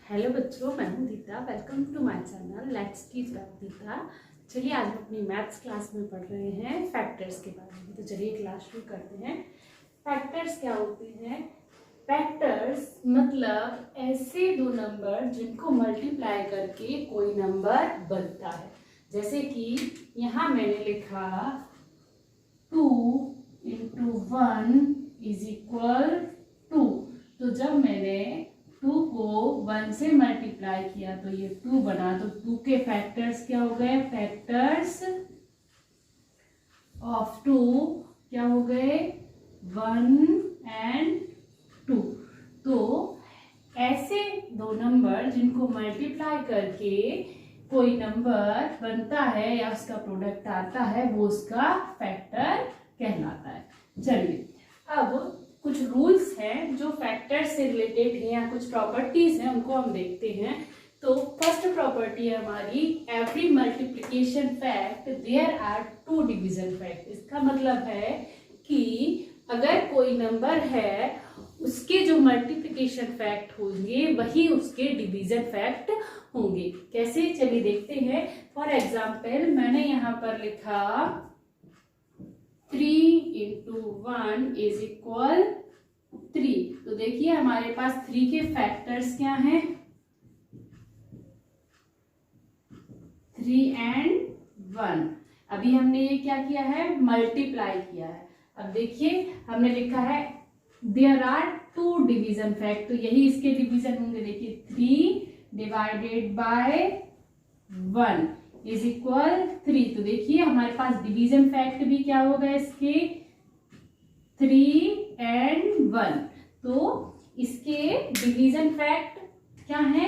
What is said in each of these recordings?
Hello बच्चों, मैं हूँ Deeta. Welcome to my channel let's teach with Deeta. चलिए, आज हम अपनी मैथ्स क्लास में पढ़ रहे हैं फैक्टर्स के बारे में। तो चलिए क्लास शुरू करते हैं। फैक्टर्स क्या होते हैं? फैक्टर्स मतलब ऐसे दो नंबर जिनको मल्टीप्लाई करके कोई नंबर बनता है। जैसे कि यहाँ मैंने लिखा 2 × 1 = 2। तो जब मैंने 2 को 1 से मल्टीप्लाई किया तो ये 2 बना। तो 2 के फैक्टर्स क्या हो गए? फैक्टर्स ऑफ 2 क्या हो गए? 1 और 2। तो ऐसे दो नंबर जिनको मल्टीप्लाई करके कोई नंबर बनता है या उसका प्रोडक्ट आता है, वो उसका फैक्टर कहलाता है। चलिए, अब कुछ रूल्स हैं जो फैक्टर से रिलेटेड है या कुछ प्रॉपर्टीज हैं, उनको हम देखते हैं। तो फर्स्ट प्रॉपर्टी है हमारी, every multiplication fact there are 2 division fact. इसका मतलब है कि अगर कोई नंबर है, उसके जो मल्टीप्लिकेशन फैक्ट होंगे वही उसके डिवीजन फैक्ट होंगे। कैसे? चलिए देखते हैं। फॉर एग्जाम्पल, मैंने यहाँ पर लिखा 3 × 1 = 3। तो देखिए हमारे पास 3 के फैक्टर्स क्या हैं? 3 और 1। अभी हमने ये क्या किया है? मल्टीप्लाई किया है। अब देखिए हमने लिखा है देयर आर 2 डिवीजन फैक्ट, तो यही इसके डिवीजन होंगे। देखिए 3 / 1 = 3। तो देखिए हमारे पास डिवीजन फैक्ट भी क्या हो गए इसके? 3 और 1। तो इसके डिवीजन फैक्ट क्या है?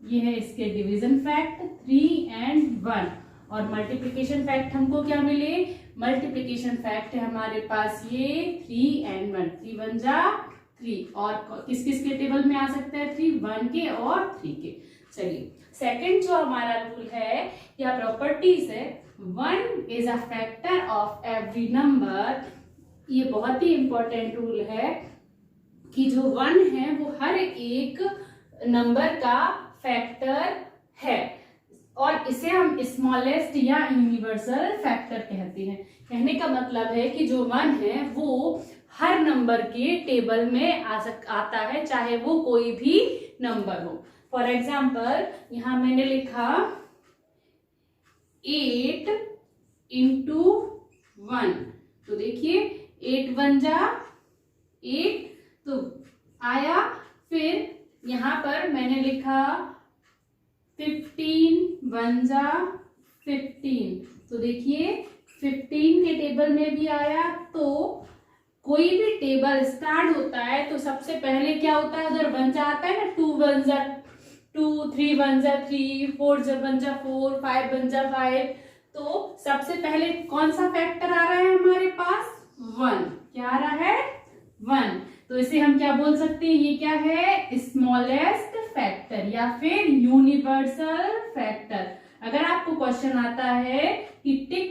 ये है इसके डिवीजन फैक्ट 3 और 1। और मल्टीप्लिकेशन फैक्ट हमको क्या मिले? मल्टीप्लिकेशन फैक्ट है हमारे पास ये 3 और 1। 3 × 1 = 3। और किस किस के टेबल में आ सकता है? 3, 1 के और 3 के। चलिए, सेकंड जो हमारा रूल है या प्रॉपर्टीज है, 1 is a factor of every number. ये बहुत ही इंपॉर्टेंट रूल है कि जो 1 है वो हर एक नंबर का फैक्टर है, और इसे हम स्मॉलेस्ट या यूनिवर्सल फैक्टर कहते हैं। कहने का मतलब है कि जो 1 है वो हर नंबर के टेबल में आता है, चाहे वो कोई भी नंबर हो। फॉर एग्जाम्पल, यहां मैंने लिखा 8 × 1। तो देखिए 8 × 1 = 8 तो आया। फिर यहां पर मैंने लिखा 15 × 1 = 15। तो देखिए 15 के टेबल में भी आया। तो कोई भी टेबल स्टार्ट होता है तो सबसे पहले क्या होता है? उधर 1 आता है ना, 2 × 1 = 2, 3 × 1 = 3, 4 × 1 = 4, 5 × 1 = 5। तो सबसे पहले कौन सा फैक्टर आ रहा है हमारे पास? 1। क्या आ रहा है? 1। तो इसे हम क्या बोल सकते हैं? ये क्या है? स्मॉलेस्ट फैक्टर या फिर यूनिवर्सल फैक्टर। अगर आपको क्वेश्चन आता है कि tick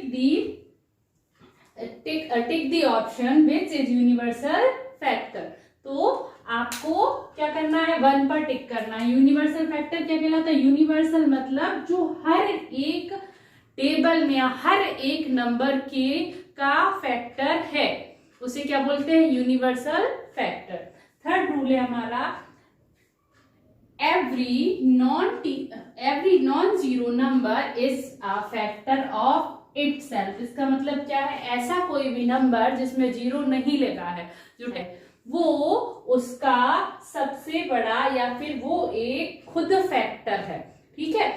the option which is universal factor, तो आपको क्या करना है? 1 पर टिक करना है। यूनिवर्सल फैक्टर क्या कहलाता है? यूनिवर्सल मतलब जो हर एक टेबल में या हर एक नंबर के का फैक्टर है, उसे क्या बोलते हैं? Universal factor. थर्ड रूल है हमारा, every non zero number is a factor of itself. इसका मतलब क्या है? ऐसा कोई भी नंबर जिसमें जीरो नहीं लगा है, जो है वो उसका सबसे बड़ा या फिर वो एक खुद फैक्टर है। ठीक है?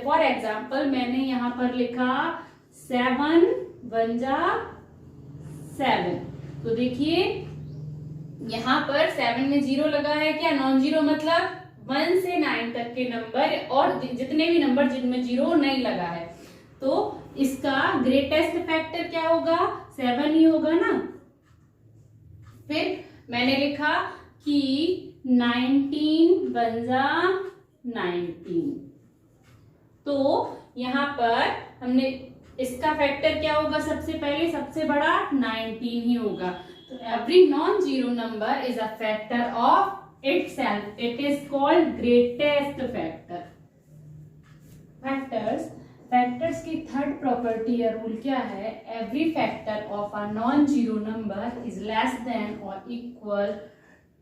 फॉर एग्जाम्पल, मैंने यहां पर लिखा 7 × 1 = 7। तो देखिए यहां पर 7 में 0 लगा है। क्या? नॉन जीरो मतलब 1 से 9 तक के नंबर और जितने भी नंबर जिनमें 0 नहीं लगा है। तो इसका ग्रेटेस्ट फैक्टर क्या होगा? 7 ही होगा ना। फिर मैंने लिखा कि 19 × 1 = 19। तो यहां पर हमने इसका फैक्टर क्या होगा? सबसे पहले सबसे बड़ा 19 ही होगा। तो every non zero number is a factor of itself, it is called greatest factor. Factors की थर्ड प्रॉपर्टी या रूल क्या है? Every factor of a non zero number is less than और इक्वल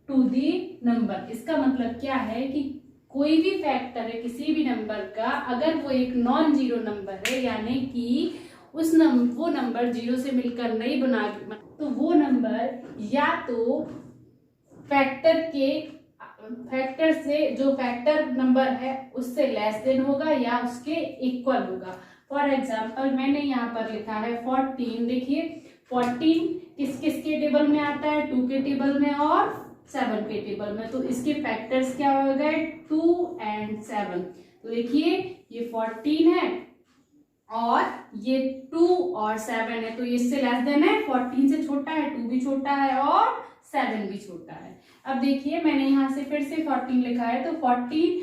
टू दी नंबर। इसका मतलब क्या है कि कोई भी फैक्टर है किसी भी नंबर का, अगर वो एक नॉन जीरो नंबर है, यानी कि वो नंबर जीरो से मिलकर नहीं बना, तो वो नंबर या तो फैक्टर से जो फैक्टर नंबर है उससे लेस देन होगा या उसके इक्वल होगा। फॉर एग्जाम्पल मैंने यहाँ पर लिखा है 14। देखिए 14 किस किस के टेबल में आता है? 2 के टेबल में और 7 के टेबल में। तो इसके फैक्टर्स क्या हो गए? 2 and 7। तो देखिए ये 14 है और ये 2 और 7 है, तो इससे लेस देन है, 14 से छोटा है, 2 भी छोटा है और 7 भी छोटा है। अब देखिए मैंने यहाँ से फिर से 14 लिखा है, तो 14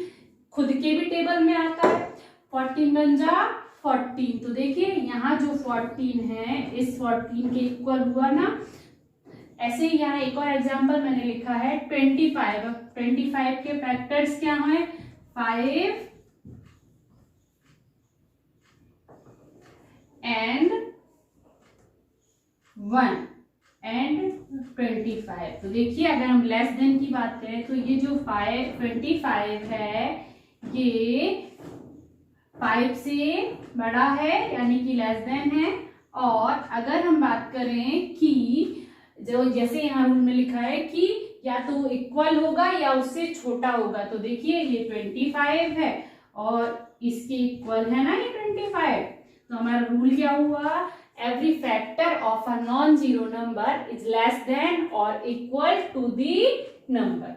खुद के भी टेबल में आता है, 14 बन जा 14। तो देखिए यहाँ जो 14 है इस 14 के इक्वल हुआ ना। ऐसे ही यहाँ एक और एग्जांपल मैंने लिखा है 25। 25 के फैक्टर्स क्या हैं? 5 and 1 and 25। तो देखिए अगर हम लेस देन की बात करें तो ये जो 25 है ये 5 से बड़ा है, यानी कि लेस देन है। और अगर हम बात करें कि जो जैसे यहाँ रूल में लिखा है कि या तो इक्वल होगा या उससे छोटा होगा, तो देखिए ये 25 है और इसके इक्वल है ना ये 25। तो हमारा रूल क्या हुआ? Every factor of a non zero number is less than और equal to the number.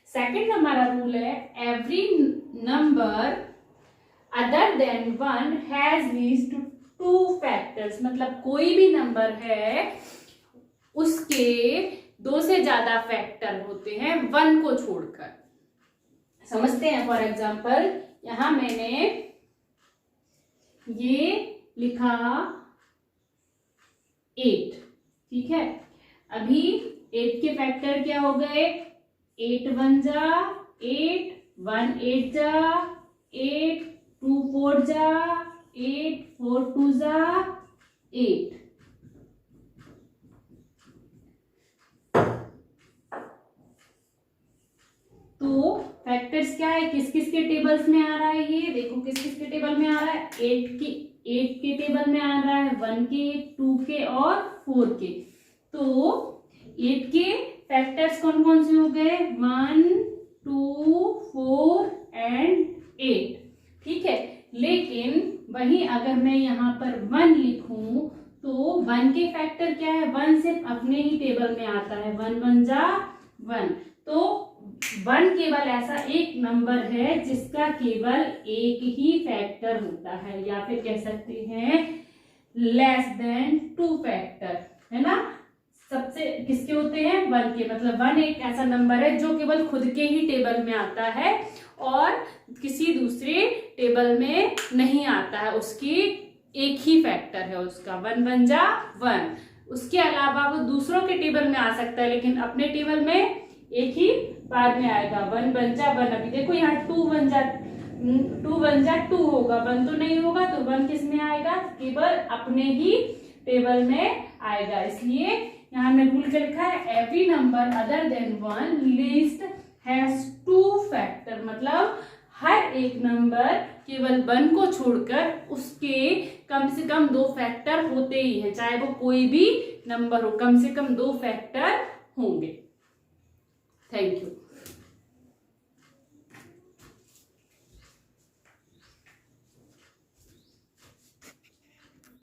Second हमारा रूल है every number other than 1 has least 2 factors. मतलब कोई भी नंबर है उसके 2 से ज्यादा फैक्टर होते हैं 1 को छोड़कर। समझते हैं। फॉर एग्जाम्पल यहां मैंने ये लिखा 8, ठीक है। अभी 8 के फैक्टर क्या हो गए? 8 1 जा 8, 1 8 जा 8, 2 4 जा 8, 4 2 जा 8। तो फैक्टर्स क्या है? किस किस के टेबल्स में आ रहा है? ये देखो किस किस के टेबल में आ रहा है? 8 के टेबल में आ रहा है, 1 के, 2 के और 4 के। तो 8 के फैक्टर्स कौन कौन से हो गए? 1 2 4 and 8, ठीक है। लेकिन वही अगर मैं यहाँ पर 1 लिखूं तो 1 के फैक्टर क्या है? 1 सिर्फ अपने ही टेबल में आता है, 1 1 जा 1। तो 1 केवल ऐसा एक नंबर है जिसका केवल एक ही फैक्टर होता है, या फिर कह सकते हैं लेस देन 2 फैक्टर, है ना। सबसे किसके होते हैं? 1 के। मतलब 1 एक ऐसा नंबर है जो केवल खुद के ही टेबल में आता है और किसी दूसरे टेबल में नहीं आता है, उसकी एक ही फैक्टर है उसका, 1 1 जा 1। उसके अलावा वो दूसरों के टेबल में आ सकता है लेकिन अपने टेबल में एक ही बार में आएगा, 1 1 जा 1। अभी देखो यहाँ 2 1 जा 2 होगा, 1 तो नहीं होगा, तो 1 किस में आएगा? केवल अपने ही टेबल में आएगा। इसलिए यहाँ हमने रूल क्या लिखा है? Every number other than 1 least has 2 factor. मतलब हर एक नंबर केवल 1 को छोड़कर उसके कम से कम 2 फैक्टर होते ही हैं, चाहे वो कोई भी नंबर हो, कम से कम 2 फैक्टर होंगे। Thank you.